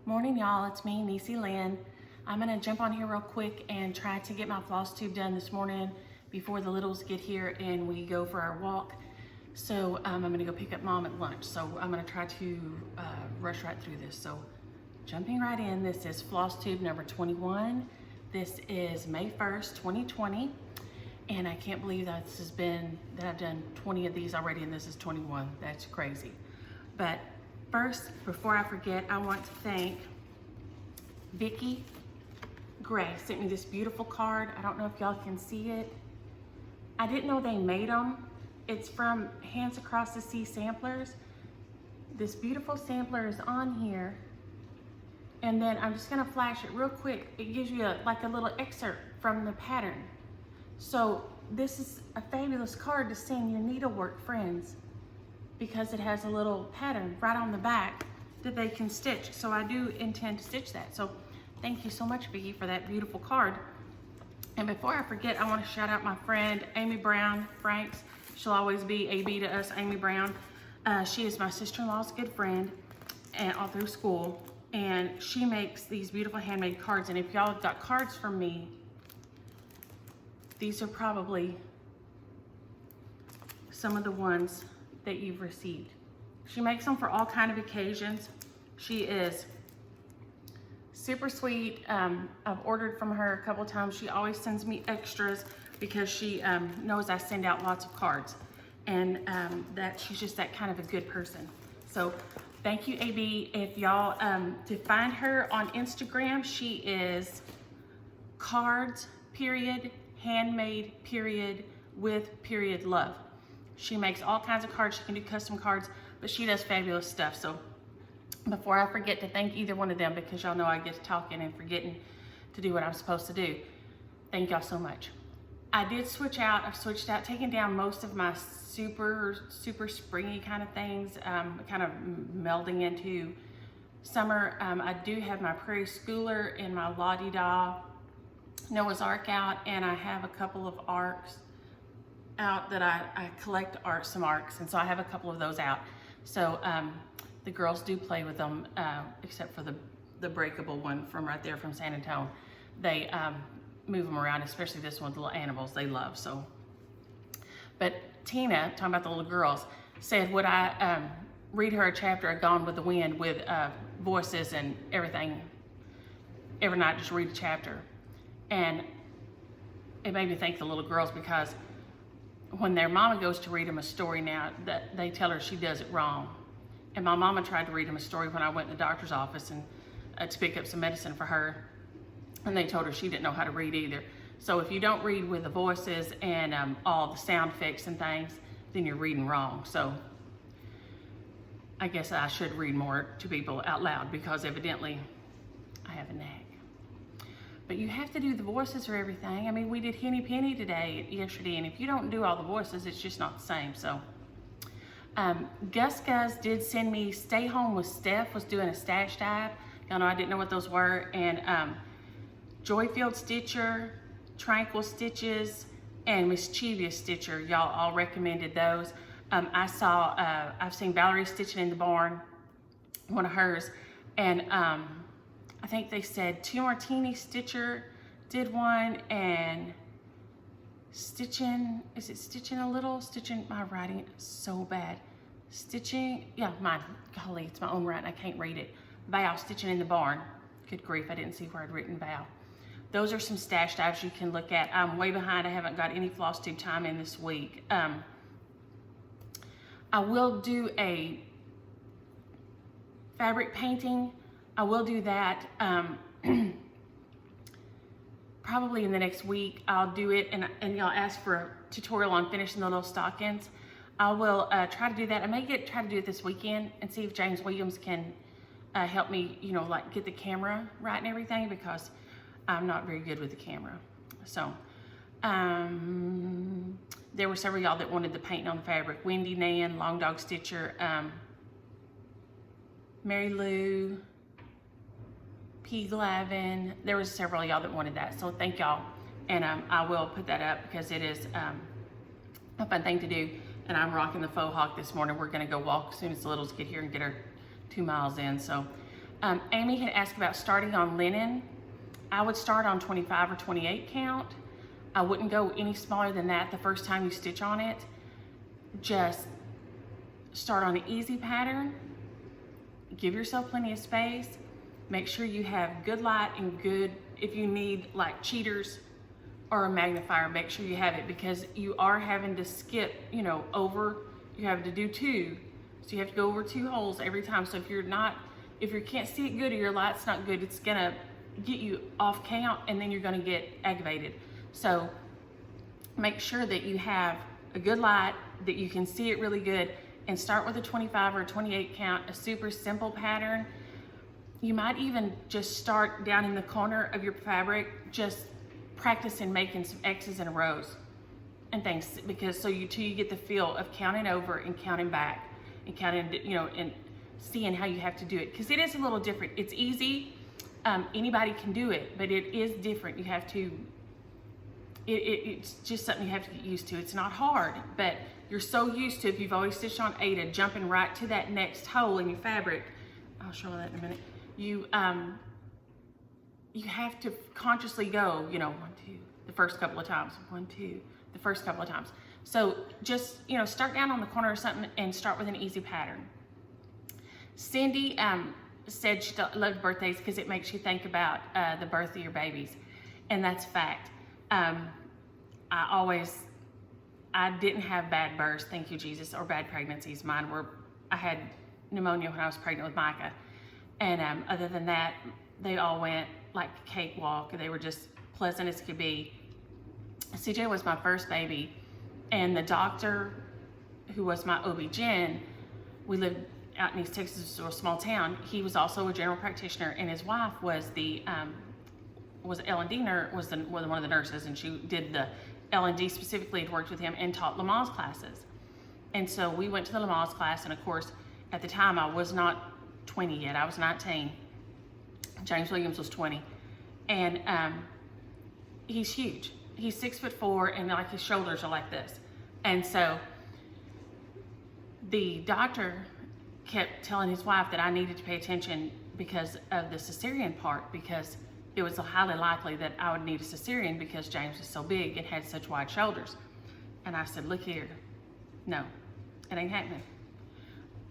Morning, y'all. It's me, Niecy Lynn. I'm gonna jump on here real quick and try to get my floss tube done this morning before the littles get here and we go for our walk. So I'm gonna go pick up mom at lunch. So I'm gonna try to rush right through this. So jumping right in, this is floss tube number 21. This is May 1st, 2020. And I can't believe that I've done 20 of these already and this is 21. That's crazy. But first, before I forget, I want to thank Vicki Gray. Sent me this beautiful card. I don't know if y'all can see it. I didn't know they made them. It's from Hands Across the Sea Samplers. This beautiful sampler is on here. And then I'm just gonna flash it real quick. It gives you like a little excerpt from the pattern. So this is a fabulous card to send your needlework friends, because it has a little pattern right on the back that they can stitch. So I do intend to stitch that. So thank you so much, Vicki, for that beautiful card. And before I forget, I want to shout out my friend, Amy Brown Franks. She'll always be AB to us, Amy Brown. She is my sister-in-law's good friend and all through school. And she makes these beautiful handmade cards. And if y'all have got cards from me, these are probably some of the ones that you've received. She makes them for all kind of occasions. She is super sweet. I've ordered from her a couple times. She always sends me extras because she knows I send out lots of cards, and that she's just that kind of a good person. So thank you, AB. If y'all, to find her on Instagram, she is cards, period, handmade, period, with period love. She makes all kinds of cards. She can do custom cards, but she does fabulous stuff. So before I forget to thank either one of them, because y'all know I get to talking and forgetting to do what I'm supposed to do, thank y'all so much. I did switch out. I've switched out, taking down most of my super springy kind of things, kind of melding into summer. I do have my Prairie Schooler and my La-Di-Da Noah's Ark out, and I have a couple of arcs out that I collect some arcs, and so I have a couple of those out. So the girls do play with them, except for the breakable one from right there from San Antonio. They move them around, especially this one with the little animals they love. So, but Tina, talking about the little girls, said, would I read her a chapter of Gone with the Wind with voices and everything every night, just read a chapter. And it made me thank the little girls, because when their mama goes to read them a story now, that they tell her she does it wrong. And my mama tried to read them a story when I went to the doctor's office and to pick up some medicine for her, and they told her she didn't know how to read either. So if you don't read with the voices and all the sound effects and things, then you're reading wrong. So I guess I should read more to people out loud, because evidently I have a knack. But you have to do the voices for everything. I mean, we did Henny Penny yesterday, and if you don't do all the voices, it's just not the same. So Gus did send me Stay Home with Steph, was doing a stash dive. Y'all know I didn't know what those were. And Joyfield Stitcher, Tranquil Stitches, and Mischievous Stitcher. Y'all all recommended those. I've seen Valerie Stitching in the Barn, one of hers, and I think they said Two Martini Stitcher did one, and Stitching, is it Stitching a Little? Stitching, my writing is so bad. Stitching, yeah, mine, golly, it's my own writing, I can't read it. Val, Stitching in the Barn. Good grief, I didn't see where I'd written Val. Those are some stash dives you can look at. I'm way behind, I haven't got any floss tube time in this week. I will do a fabric painting. I will do that probably in the next week. I'll do it, and y'all ask for a tutorial on finishing the little stockings. I will try to do that. I may try to do it this weekend and see if James Williams can help me, you know, like get the camera right and everything, because I'm not very good with the camera. So there were several y'all that wanted the painting on the fabric. Wendy Nan, Long Dog Stitcher, Mary Lou, P. Glavin. There was several of y'all that wanted that, so thank y'all. And I will put that up, because it is a fun thing to do. And I'm rocking the faux hawk this morning. We're gonna go walk as soon as the littles get here and get our 2 miles in. So Amy had asked about starting on linen. I would start on 25 or 28 count. I wouldn't go any smaller than that the first time you stitch on it. Just start on an easy pattern. Give yourself plenty of space. Make sure you have good light and good, if you need like cheaters or a magnifier, make sure you have it, because you are having to skip, you know, over, you have to do 2. So you have to go over 2 holes every time. So if you can't see it good or your light's not good, it's gonna get you off count and then you're gonna get aggravated. So make sure that you have a good light, that you can see it really good, and start with a 25 or a 28 count, a super simple pattern. You might even just start down in the corner of your fabric, just practicing making some X's and rows and things, because till you get the feel of counting over and counting back and counting, you know, and seeing how you have to do it, because it is a little different. It's easy, anybody can do it, but it is different. You have to, it's just something you have to get used to. It's not hard, but you're so used to, if you've always stitched on 8, jumping right to that next hole in your fabric. I'll show you that in a minute. You have to consciously go, you know, 1, 2, the first couple of times, 1, 2, the first couple of times. So just, you know, start down on the corner or something and start with an easy pattern. Cindy said she loved birthdays because it makes you think about the birth of your babies, and that's fact. I didn't have bad births, thank you Jesus, or bad pregnancies. I had pneumonia when I was pregnant with Micah, and other than that, they all went like a cakewalk. They were just pleasant as could be. CJ was my first baby, and the doctor who was my OB-GYN, we lived out in East Texas, or a small town. He was also a general practitioner, and his wife was the L&D nurse, was one of the nurses, and she did the L&D specifically, had worked with him and taught Lamaze classes. And so we went to the Lamaze class, and of course, at the time I was not 20 yet, I was 19. James Williams was 20. And he's huge. He's 6'4", and like his shoulders are like this. And so the doctor kept telling his wife that I needed to pay attention because of the cesarean part, because it was highly likely that I would need a cesarean because James was so big and had such wide shoulders. And I said, look here, no, it ain't happening.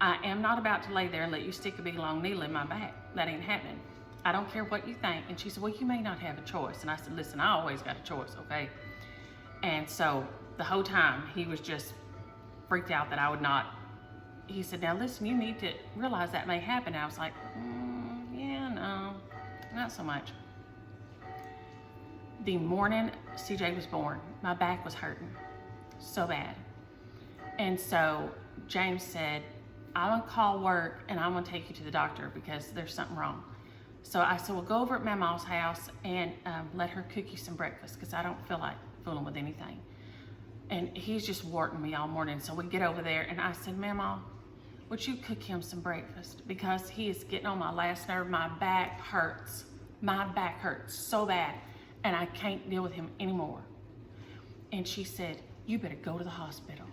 I am not about to lay there and let you stick a big long needle in my back. That ain't happening. I don't care what you think. And she said, well, you may not have a choice. And I said, listen, I always got a choice, okay? And so the whole time he was just freaked out that I would not. He said, now listen, you need to realize that may happen. And I was like, yeah, no, not so much. The morning CJ was born, my back was hurting so bad. And so James said, I'm gonna call work and I'm gonna take you to the doctor because there's something wrong. So I said, well, go over at Mama's house and let her cook you some breakfast, because I don't feel like fooling with anything. And he's just warting me all morning. So we get over there and I said, Mama, would you cook him some breakfast? Because he is getting on my last nerve. My back hurts. My back hurts so bad and I can't deal with him anymore. And she said, you better go to the hospital.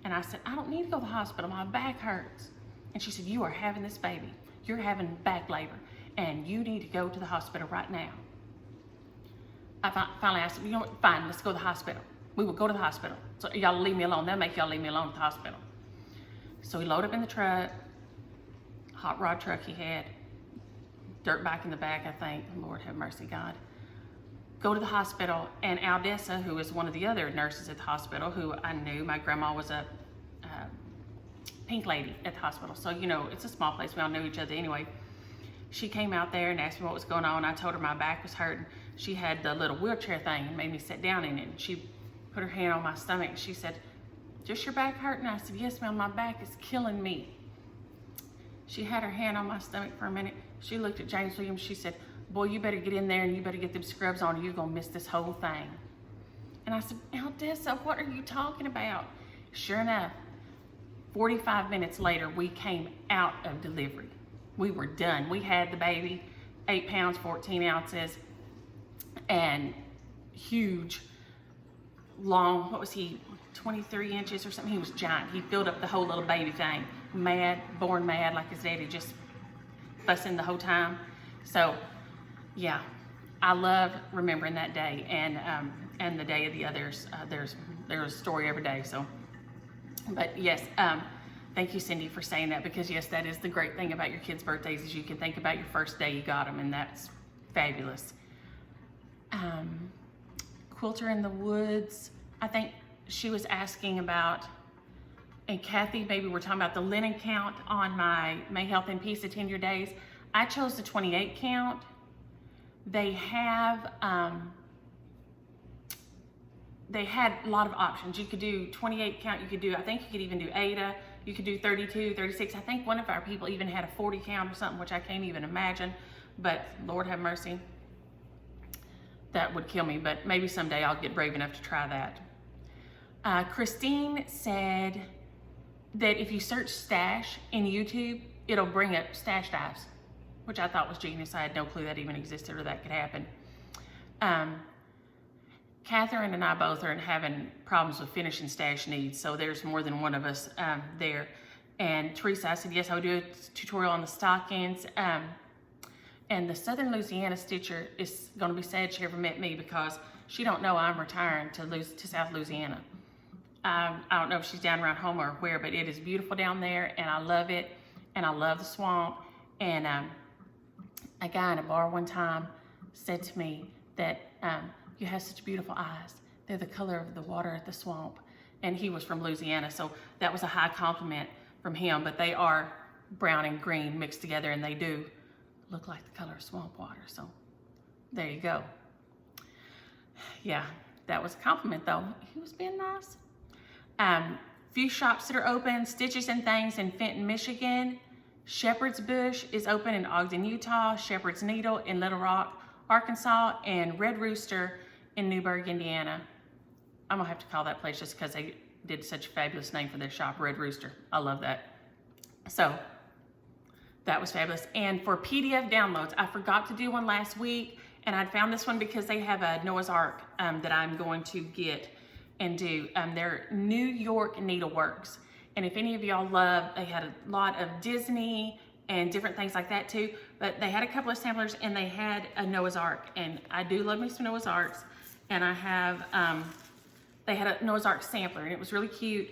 And I said, I don't need to go to the hospital. My back hurts. And she said, you are having this baby. You're having back labor and you need to go to the hospital right now. Finally, I said, you know what, fine, let's go to the hospital. We will go to the hospital. So y'all leave me alone. They'll make y'all leave me alone at the hospital. So we load up in the truck, hot rod truck he had, dirt bike in the back, I think. Lord have mercy, God. Go to the hospital, and Aldessa, who was one of the other nurses at the hospital, who I knew, my grandma was a pink lady at the hospital. So, you know, it's a small place. We all knew each other anyway. She came out there and asked me what was going on. I told her my back was hurting. She had the little wheelchair thing and made me sit down in it. And she put her hand on my stomach. She said, just your back hurting? I said, yes, ma'am, my back is killing me. She had her hand on my stomach for a minute. She looked at James Williams. She said, boy, you better get in there and you better get them scrubs on or you're gonna miss this whole thing. And I said, Aldessa, what are you talking about? Sure enough, 45 minutes later, we came out of delivery. We were done. We had the baby, 8 pounds, 14 ounces, and huge, long, what was he, 23 inches or something? He was giant. He filled up the whole little baby thing. Mad, born mad, like his daddy, just fussing the whole time. So yeah, I love remembering that day, and the day of the others. There's a story every day. So, but yes, thank you, Cindy, for saying that, because yes, that is the great thing about your kids' birthdays, is you can think about your first day you got them, and that's fabulous. Quilter in the Woods, I think she was asking about, and Kathy, maybe we're talking about the linen count on my May Health and Peace Attend Your Days. I chose the 28 count. They have, they had a lot of options. You could do 28 count, you could do, I think you could even do Ada, you could do 32, 36. I think one of our people even had a 40 count or something, which I can't even imagine, but Lord have mercy. That would kill me, but maybe someday I'll get brave enough to try that. Christine said that if you search stash in YouTube, it'll bring up stash dives, which I thought was genius. I had no clue that even existed or that could happen. Catherine and I both are having problems with finishing stash needs, so there's more than one of us there. And Teresa, I said, yes, I would do a tutorial on the stockings. And the Southern Louisiana stitcher is going to be sad she ever met me, because she don't know I'm retiring to South Louisiana. I don't know if she's down around home or where, but it is beautiful down there, and I love it, and I love the swamp. And a guy in a bar one time said to me that you have such beautiful eyes. They're the color of the water at the swamp. And he was from Louisiana, so that was a high compliment from him, but they are brown and green mixed together, and they do look like the color of swamp water. So there you go. Yeah, that was a compliment though. He was being nice. Few shops that are open: Stitches and Things in Fenton, Michigan. Shepherd's Bush is open in Ogden, Utah. Shepherd's Needle in Little Rock, Arkansas. And Red Rooster in Newburgh, Indiana. I'm gonna have to call that place just because they did such a fabulous name for their shop, Red Rooster. I love that. So that was fabulous. And for PDF downloads, I forgot to do one last week, and I found this one because they have a Noah's Ark that I'm going to get and do. They're New York Needleworks. And if any of y'all love, they had a lot of Disney and different things like that too, but they had a couple of samplers, and they had a Noah's Ark, and I do love me some Noah's Arks. And I have, they had a Noah's Ark sampler, and it was really cute.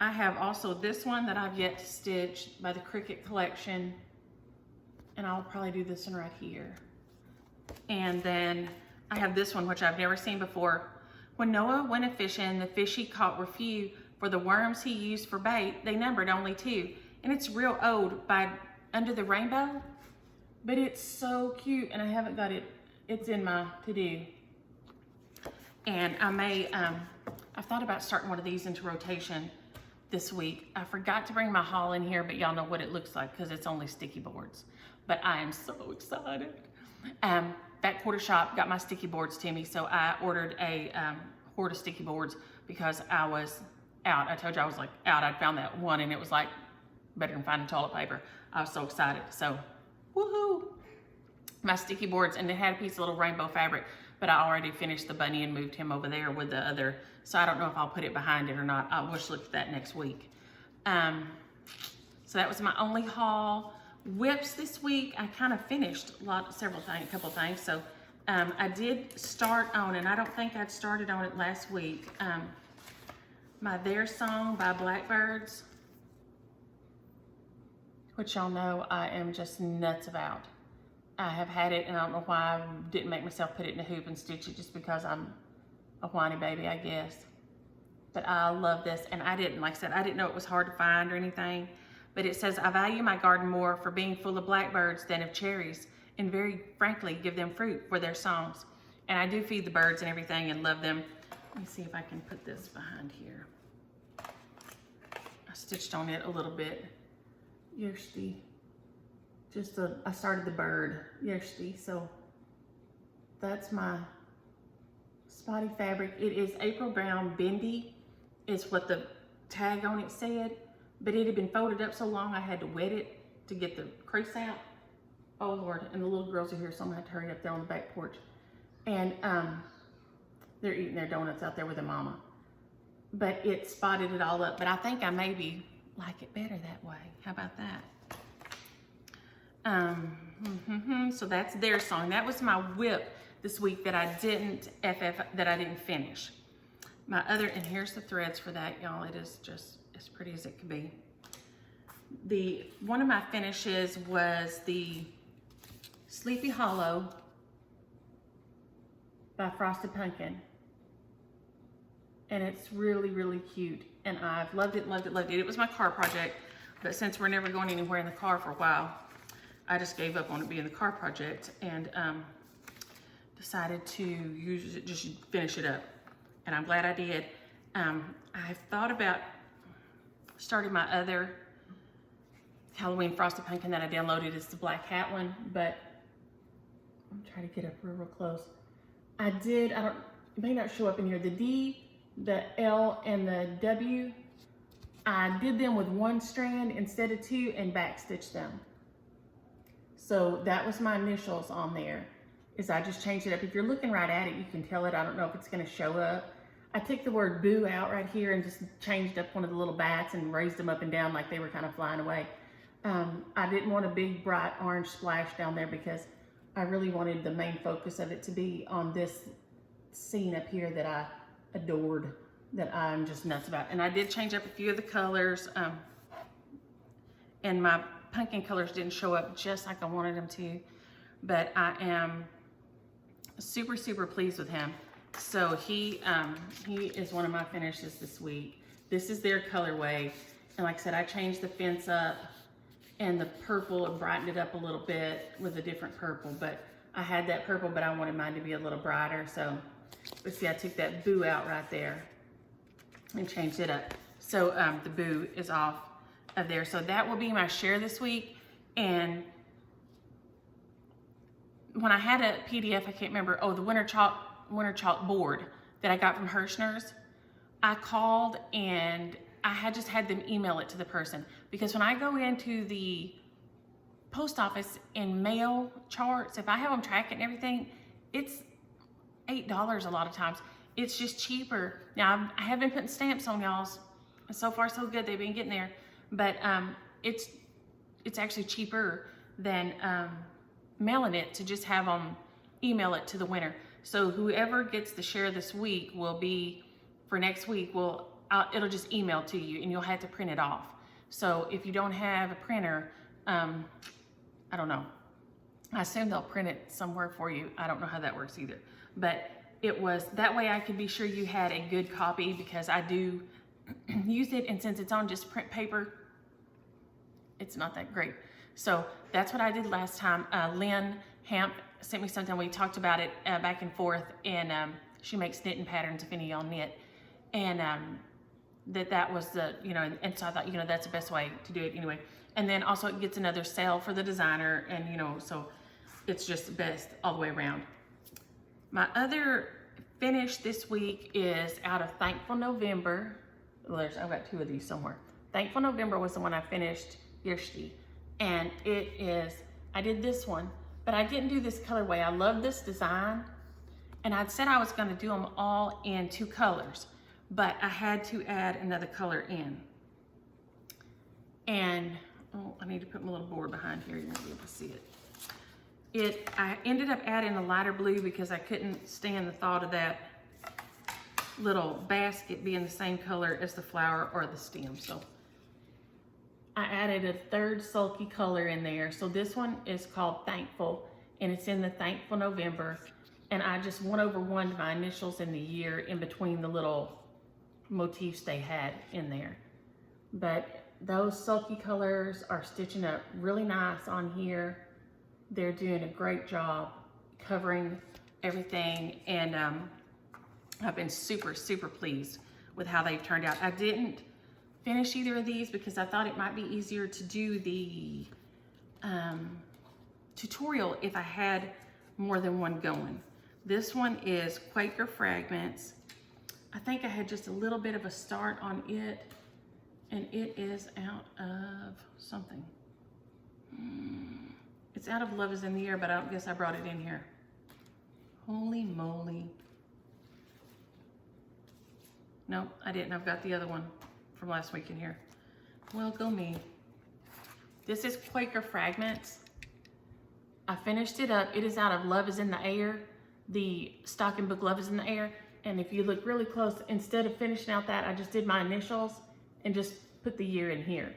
I have also this one that I've yet to stitch by the Cricket Collection. And I'll probably do this one right here. And then I have this one, which I've never seen before. When Noah went a fishing, the fish he caught were few. For the worms he used for bait, they numbered only 2. And it's real old, by Under the Rainbow. But it's so cute, and I haven't got it. It's in my to-do. And I may, I've thought about starting one of these into rotation this week. I forgot to bring my haul in here, but y'all know what it looks like because it's only sticky boards. But I am so excited. That quarter shop got my sticky boards to me, so I ordered a hoard of sticky boards because I was out. I told you I was like out. I'd found that one, and it was like better than finding toilet paper. I was so excited. So, woohoo! My sticky boards, and it had a piece of little rainbow fabric, but I already finished the bunny and moved him over there with the other. So I don't know if I'll put it behind it or not. I wish look at that next week. So that was my only haul. Whips this week, I kind of finished a couple things. So I did start on, and I don't think I'd started on it last week, my Their Song by Blackbirds, which y'all know I am just nuts about. I have had it, and I don't know why I didn't make myself put it in a hoop and stitch it, just because I'm a whiny baby, I guess. But I love this, and I didn't, like I said, I didn't know it was hard to find or anything. But it says, I value my garden more for being full of blackbirds than of cherries, and very frankly give them fruit for their songs. And I do feed the birds and everything and love them. Let me see if I can put this behind here. I stitched on it a little bit. Yesterday. I started the bird yesterday, so that's my spotty fabric. It is April Brown Bendy, is what the tag on it said, but it had been folded up so long I had to wet it to get the crease out. Oh Lord, and the little girls are here, so I'm gonna have to hurry up there on the back porch. And they're eating their donuts out there with their mama. But it spotted it all up, but I think I maybe like it better that way. How about that? So that's their song. That was my whip this week that I didn't finish. My other, and here's the threads for that, y'all. It is just as pretty as it could be. One of my finishes was the Sleepy Hollow by Frosted Pumpkin. And it's really, really cute. And I've loved it, loved it, loved it. It was my car project, but since we're never going anywhere in the car for a while, I just gave up on it being the car project and decided to just finish it up. And I'm glad I did. I've thought about starting my other Halloween Frosted Pumpkin that I downloaded. It's the black hat one, but I'm trying to get up real close. It may not show up in here. The D, the L, and the W, I did them with one strand instead of two and backstitched them. So that was my initials on there, is I just changed it up. If you're looking right at it, you can tell it. I don't know if it's gonna show up. I took the word boo out right here and just changed up one of the little bats and raised them up and down like they were kind of flying away. I didn't want a big bright orange splash down there because I really wanted the main focus of it to be on this scene up here that I adored, that I'm just nuts about. And I did change up a few of the colors, and my pumpkin colors didn't show up just like I wanted them to, but I am super, super pleased with him. So he is one of my finishes this week. This is their colorway. And like I said, I changed the fence up and the purple and brightened it up a little bit with a different purple, but I had that purple, but I wanted mine to be a little brighter. So let's see, I took that boo out right there and changed it up. So the boo is off of there. So that will be my share this week. And when I had a PDF, I can't remember, the winter chalk board that I got from Hirschner's, I called and I had just had them email it to the person, because when I go into the post office and mail charts, if I have them track it and everything, it's $8 a lot of times. It's just cheaper. Now I have been putting stamps on y'all's, and so far so good, they've been getting there, but it's actually cheaper than mailing it, to just have them email it to the winner. So whoever gets the share this week will be, for next week, it'll just email to you and you'll have to print it off. So if you don't have a printer, I don't know. I assume they'll print it somewhere for you. I don't know how that works either. But it was, that way I could be sure you had a good copy, because I do use it, and since it's on just print paper, it's not that great. So that's what I did last time. Lynn Hamp sent me something. We talked about it back and forth, and she makes knitting patterns if any of y'all knit. And that was the, and so I thought, that's the best way to do it anyway. And then also it gets another sale for the designer, and so it's just the best all the way around. My other finish this week is out of Thankful November. I've got two of these somewhere. Thankful November was the one I finished yesterday. And it is, I did this one, but I didn't do this colorway. I love this design. And I'd said I was gonna do them all in 2 colors, but I had to add another color in. And, I need to put my little board behind here. You're gonna be able to see it. I ended up adding a lighter blue because I couldn't stand the thought of that little basket being the same color as the flower or the stem. So I added a 3rd sulky color in there. So this one is called Thankful, and it's in the Thankful November. And I just 1/1 my initials in the year in between the little motifs they had in there. But those sulky colors are stitching up really nice on here. They're doing a great job covering everything, and I've been super, super pleased with how they've turned out. I didn't finish either of these because I thought it might be easier to do the tutorial if I had more than one going. This one is Quaker Fragments. I think I had just a little bit of a start on it, and it is out of something. It's out of Love is in the Air, but I don't guess I brought it in here. Holy moly. Nope, I didn't. I've got the other one from last week in here. Well, go me. This is Quaker Fragments, I finished it up. It is out of Love is in the Air, the stocking book Love is in the Air. And if you look really close, instead of finishing out that, I just did my initials and just put the year in here.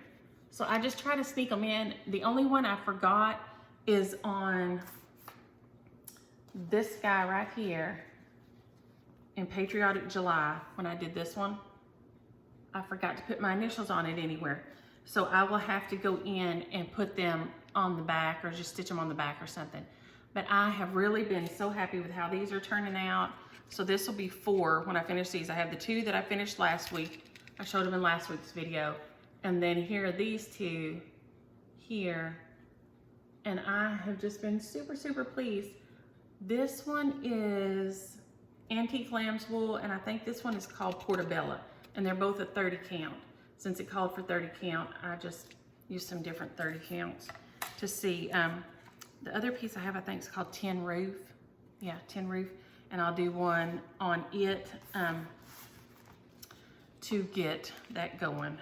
So I just try to sneak them in. The only one I forgot is on this guy right here in Patriotic July. When I did this one, I forgot to put my initials on it anywhere. So I will have to go in and put them on the back or just stitch them on the back or something. But I have really been so happy with how these are turning out. So this will be 4 when I finish these. I have the 2 that I finished last week. I showed them in last week's video. And then here are these 2 here. And I have just been super, super pleased. This one is Antique Lamb's Wool, and I think this one is called Portobello. And they're both a 30 count. Since it called for 30 count, I just used some different 30 counts to see. The other piece I have, I think, is called Tin Roof. Yeah, Tin Roof. And I'll do one on it to get that going.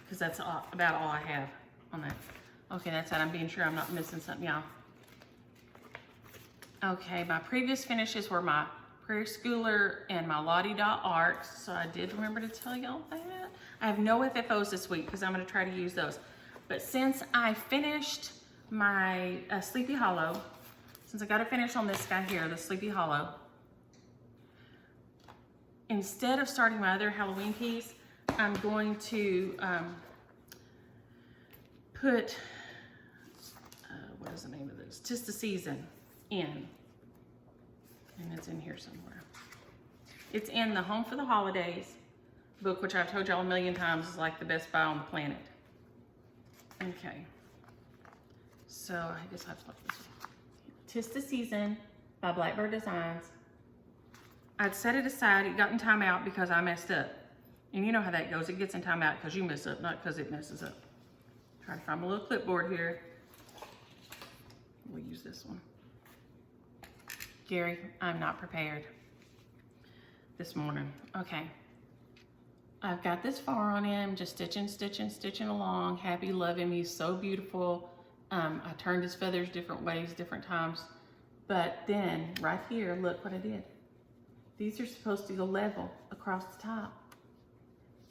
Because that's about all I have on that. Okay, that's it. I'm being sure I'm not missing something, y'all. Okay, my previous finishes were my Prairie Schooler and my Lottie Dot Arcs. So I did remember to tell y'all that. I have no FFOs this week because I'm going to try to use those. But since I finished my Sleepy Hollow, since I got to finish on this guy here, the Sleepy Hollow, instead of starting my other Halloween piece, I'm going to put, what is the name of this? 'Tis the Season in. And it's in here somewhere. It's in the Home for the Holidays book, which I've told y'all a million times is like the best buy on the planet. Okay. So I guess I have to look this way. 'Tis the Season by Blackbird Designs. I'd set it aside. It got in timeout because I messed up. And you know how that goes. It gets in timeout because you mess up, not because it messes up. Try to find my little clipboard here. We'll use this one. Gary, I'm not prepared this morning. Okay. I've got this far on him, just stitching, stitching, stitching along. Happy, loving me, so beautiful. I turned his feathers different ways, different times. But then right here, look what I did. These are supposed to go level across the top.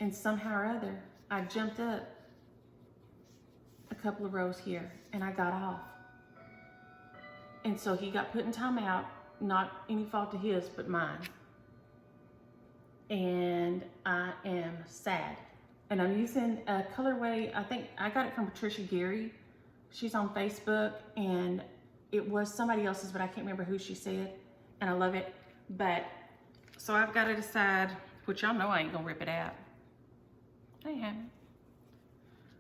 And somehow or other, I jumped up a couple of rows here and I got off. And so he got put in timeout, not any fault of his, but mine. And I am sad. And I'm using a colorway, I think I got it from Patricia Gary. She's on Facebook and it was somebody else's, but I can't remember who she said. And I love it. But, so I've got to decide, which y'all know I ain't gonna rip it out. I haven't.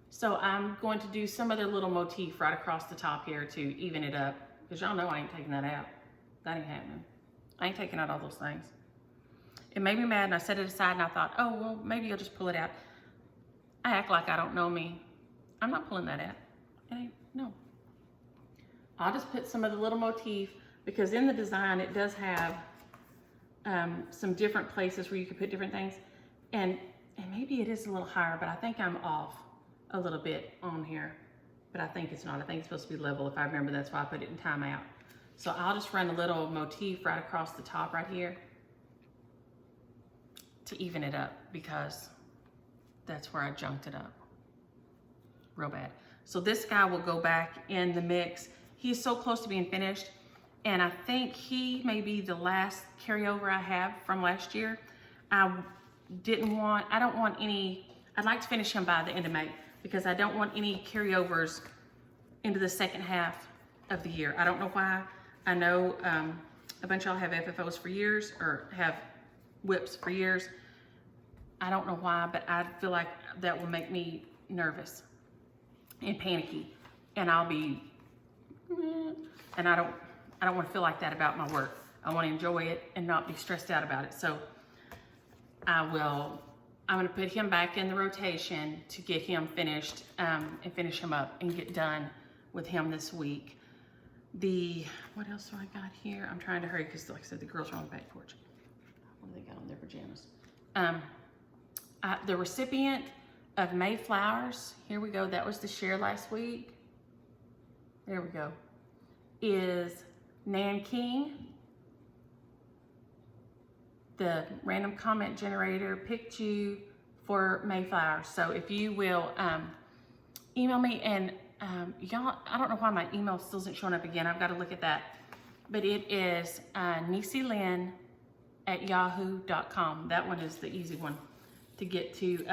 So I'm going to do some other little motif right across the top here to even it up. Because y'all know I ain't taking that out. That ain't happening. I ain't taking out all those things. It made me mad and I set it aside and I thought, oh, well, maybe I'll just pull it out. I act like I don't know me. I'm not pulling that out. It ain't, no. I'll just put some of the little motif because in the design it does have some different places where you can put different things. And maybe it is a little higher, but I think I'm off a little bit on here. But I think it's not. I think it's supposed to be level. If I remember, that's why I put it in timeout. So I'll just run a little motif right across the top right here to even it up because that's where I junked it up real bad. So this guy will go back in the mix. He's so close to being finished. And I think he may be the last carryover I have from last year. I don't want any, I'd like to finish him by the end of May because I don't want any carryovers into the second half of the year. I don't know why. I know a bunch of y'all have FFOs for years or have whips for years. I don't know why, but I feel like that will make me nervous and panicky. And I'll be, and I don't want to feel like that about my work. I want to enjoy it and not be stressed out about it. So I'm going to put him back in the rotation to get him finished and finish him up and get done with him this week. What else do I got here? I'm trying to hurry because, like I said, the girls are on the back porch. What do they got on their pajamas? The recipient of Mayflowers. Here we go. That was the share last week. There we go. is Nan King. The random comment generator picked you for Mayflower. So if you will email me, and y'all, I don't know why my email still isn't showing up again. I've got to look at that. But it is niecelyn@yahoo.com. That one is the easy one to get to.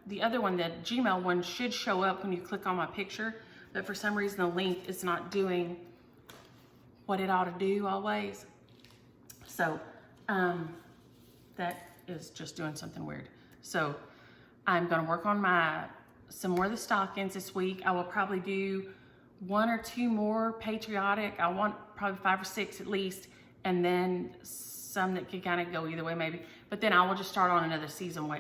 The other one, the Gmail one, should show up when you click on my picture, but for some reason the link is not doing what it ought to do always. So that is just doing something weird. So I'm gonna work on some more of the stockings this week. I will probably do 1 or 2 more patriotic. I want probably 5 or 6 at least, and then some that could kind of go either way maybe. But then I will just start on another seasonal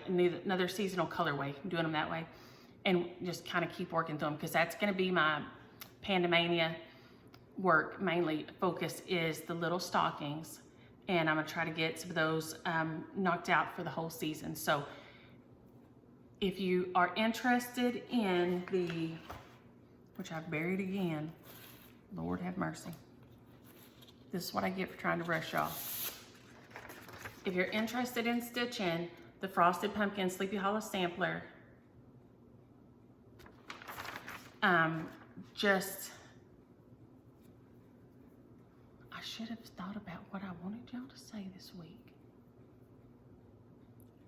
colorway, doing them that way, and just kind of keep working through them, because that's going to be my Pandemania work. Mainly focus is the little stockings, and I'm going to try to get some of those knocked out for the whole season. So if you are interested in which I've buried again, Lord have mercy. This is what I get for trying to rush y'all. If you're interested in stitching the Frosted Pumpkin Sleepy Hollow sampler, I should have thought about what I wanted y'all to say this week.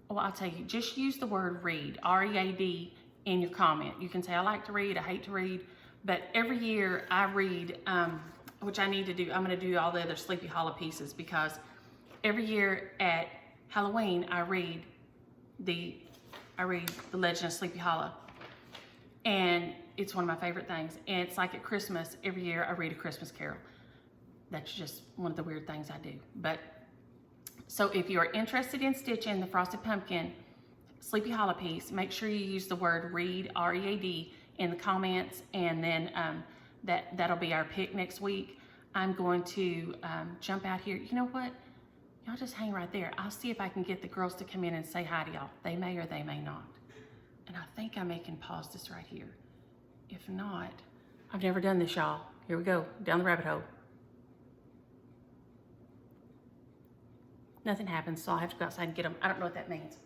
Well, I'll tell you, just use the word read, R-E-A-D, in your comment. You can say, I like to read, I hate to read, but every year I read, which I need to do. I'm going to do all the other Sleepy Hollow pieces, because every year at Halloween I read the Legend of Sleepy Hollow, and it's one of my favorite things. And it's like at Christmas, every year I read a Christmas carol. That's just one of the weird things I do. But so if you're interested in stitching the Frosted Pumpkin Sleepy Hollow piece, make sure you use the word read, R-E-A-D, in the comments, and then that'll be our pick next week. I'm going to jump out here. You know what? Y'all just hang right there. I'll see if I can get the girls to come in and say hi to y'all. They may or they may not. And I think I can pause this right here. If not, I've never done this, y'all. Here we go, down the rabbit hole. Nothing happens, so I'll have to go outside and get them. I don't know what that means.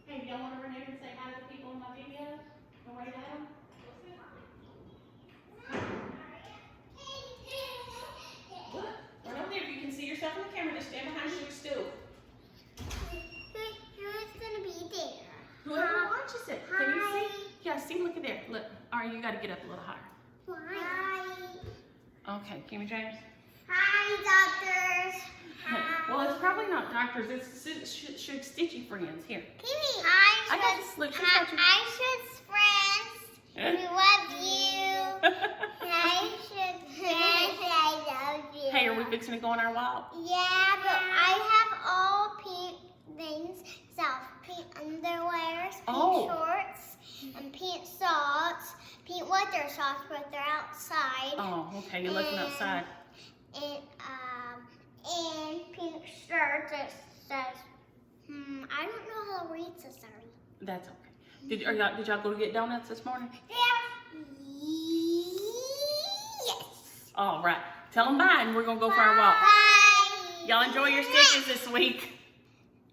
Hey, y'all want to run over and say hi to the people in my video? And wave at them? Look, run over there. If you can see yourself in the camera, just stand behind your stool. Who's gonna be there? Whoever watches it. Can you see? Yeah, see, look at there. Look, all right, you got to get up a little higher. Hi. Okay, Kimmy James. Hi, doctors. Well, it's probably not doctors. It's stitchy friends. Here. Kimmy, I got this. Look, friends. We love you. Hi, friends. I love you. Hey, are we fixing to go on our walk? Yeah, but I have all pink things. So, pink underwears, pink shorts, and pink socks. Pink weather socks, but they're outside. Oh, okay. You're looking outside. And pink shirt that says, I don't know how to read, so sorry. That's okay. Did y'all go get donuts this morning? Yeah. Yes. All right. Tell them bye, and we're gonna go for our walk. Bye. Y'all enjoy your stitches this week.